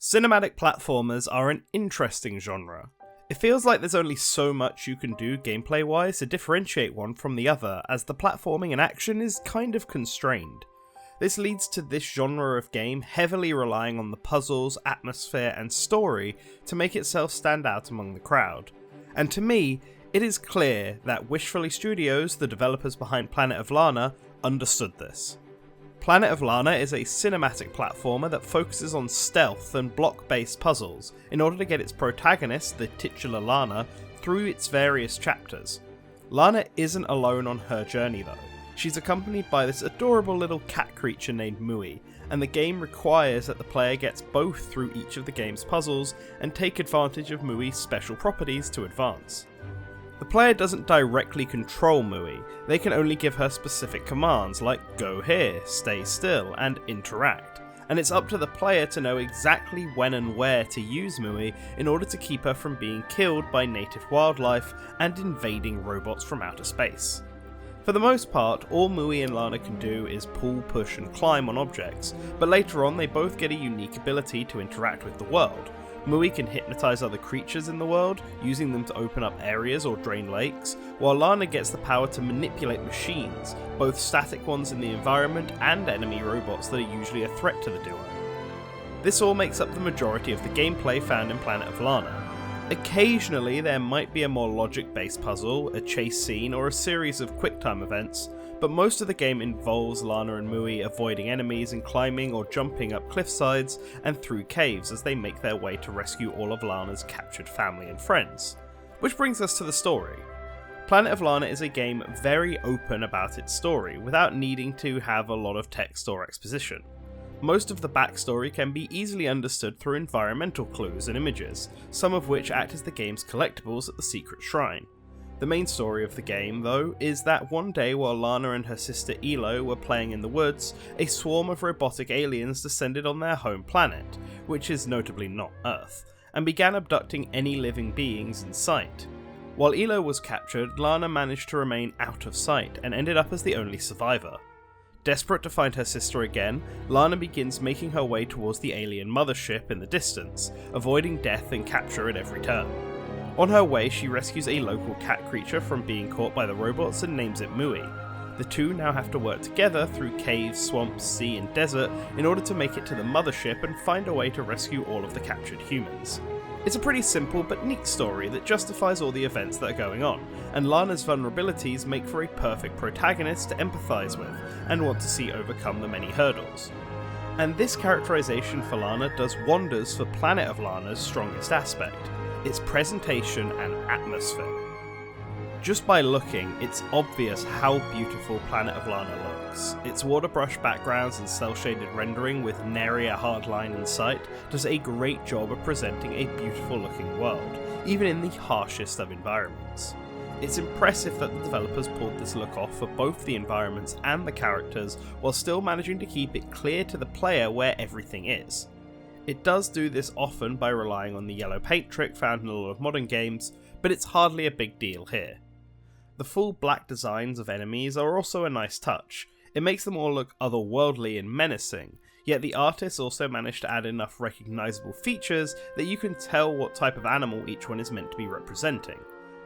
Cinematic platformers are an interesting genre. It feels like there's only so much you can do gameplay-wise to differentiate one from the other, as the platforming and action is kind of constrained. This leads to this genre of game heavily relying on the puzzles, atmosphere, and story to make itself stand out among the crowd. And to me, it is clear that Wishfully Studios, the developers behind Planet of Lana, understood this. Planet of Lana is a cinematic platformer that focuses on stealth and block-based puzzles in order to get its protagonist, the titular Lana, through its various chapters. Lana isn't alone on her journey though. She's accompanied by this adorable little cat creature named Mui, and the game requires that the player gets both through each of the game's puzzles and take advantage of Mui's special properties to advance. The player doesn't directly control Mui, they can only give her specific commands like go here, stay still, and interact, and it's up to the player to know exactly when and where to use Mui in order to keep her from being killed by native wildlife and invading robots from outer space. For the most part, all Mui and Lana can do is pull, push, and climb on objects, but later on they both get a unique ability to interact with the world. Mui can hypnotise other creatures in the world, using them to open up areas or drain lakes, while Lana gets the power to manipulate machines, both static ones in the environment and enemy robots that are usually a threat to the duo. This all makes up the majority of the gameplay found in Planet of Lana. Occasionally there might be a more logic-based puzzle, a chase scene, or a series of quick-time events, but most of the game involves Lana and Mui avoiding enemies and climbing or jumping up cliffsides and through caves as they make their way to rescue all of Lana's captured family and friends. Which brings us to the story. Planet of Lana is a game very open about its story, without needing to have a lot of text or exposition. Most of the backstory can be easily understood through environmental clues and images, some of which act as the game's collectibles at the secret shrine. The main story of the game, though, is that one day while Lana and her sister Elo were playing in the woods, a swarm of robotic aliens descended on their home planet, which is notably not Earth, and began abducting any living beings in sight. While Elo was captured, Lana managed to remain out of sight and ended up as the only survivor. Desperate to find her sister again, Lana begins making her way towards the alien mothership in the distance, avoiding death and capture at every turn. On her way, she rescues a local cat creature from being caught by the robots and names it Mui. The two now have to work together through caves, swamps, sea and desert in order to make it to the mothership and find a way to rescue all of the captured humans. It's a pretty simple but neat story that justifies all the events that are going on, and Lana's vulnerabilities make for a perfect protagonist to empathise with and want to see overcome the many hurdles. And this characterisation for Lana does wonders for Planet of Lana's strongest aspect, its presentation and atmosphere. Just by looking, it's obvious how beautiful Planet of Lana looks. Its waterbrush backgrounds and cel-shaded rendering with nary a hard line in sight does a great job of presenting a beautiful looking world, even in the harshest of environments. It's impressive that the developers pulled this look off for both the environments and the characters while still managing to keep it clear to the player where everything is. It does do this often by relying on the yellow paint trick found in a lot of modern games, but it's hardly a big deal here. The full black designs of enemies are also a nice touch. It makes them all look otherworldly and menacing, yet the artists also managed to add enough recognisable features that you can tell what type of animal each one is meant to be representing.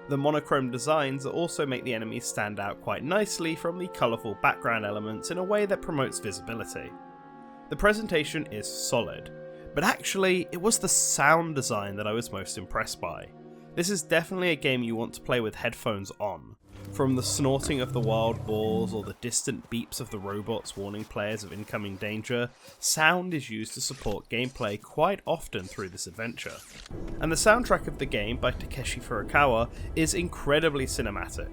The monochrome designs also make the enemies stand out quite nicely from the colourful background elements in a way that promotes visibility. The presentation is solid, but actually it was the sound design that I was most impressed by. This is definitely a game you want to play with headphones on. From the snorting of the wild boars or the distant beeps of the robots warning players of incoming danger, sound is used to support gameplay quite often through this adventure. And the soundtrack of the game by Takeshi Furukawa is incredibly cinematic.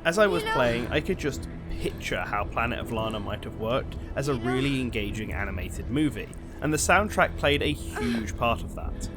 As I was playing, I could just picture how Planet of Lana might have worked as a really engaging animated movie, and the soundtrack played a huge part of that.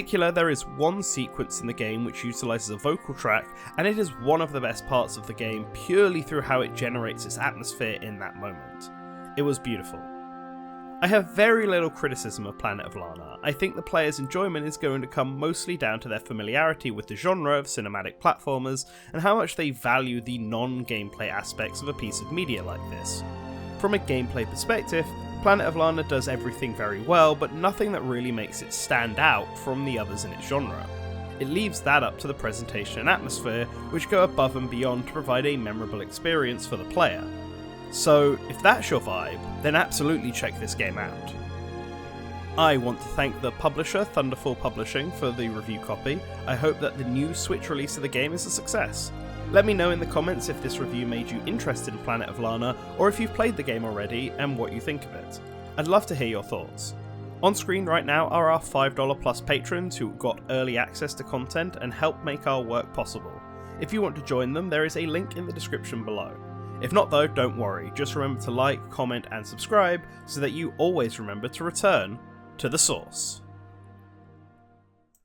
particular, there is one sequence in the game which utilises a vocal track, and it is one of the best parts of the game purely through how it generates its atmosphere in that moment. It was beautiful. I have very little criticism of Planet of Lana. I think the player's enjoyment is going to come mostly down to their familiarity with the genre of cinematic platformers and how much they value the non-gameplay aspects of a piece of media like this. From a gameplay perspective, Planet of Lana does everything very well, but nothing that really makes it stand out from the others in its genre. It leaves that up to the presentation and atmosphere, which go above and beyond to provide a memorable experience for the player. So, if that's your vibe, then absolutely check this game out. I want to thank the publisher, Thunderful Publishing, for the review copy. I hope that the new Switch release of the game is a success. Let me know in the comments if this review made you interested in Planet of Lana, or if you've played the game already and what you think of it. I'd love to hear your thoughts. On screen right now are our $5 plus patrons who got early access to content and help make our work possible. If you want to join them, there is a link in the description below. If not though, don't worry, just remember to like, comment and subscribe so that you always remember to return to the source.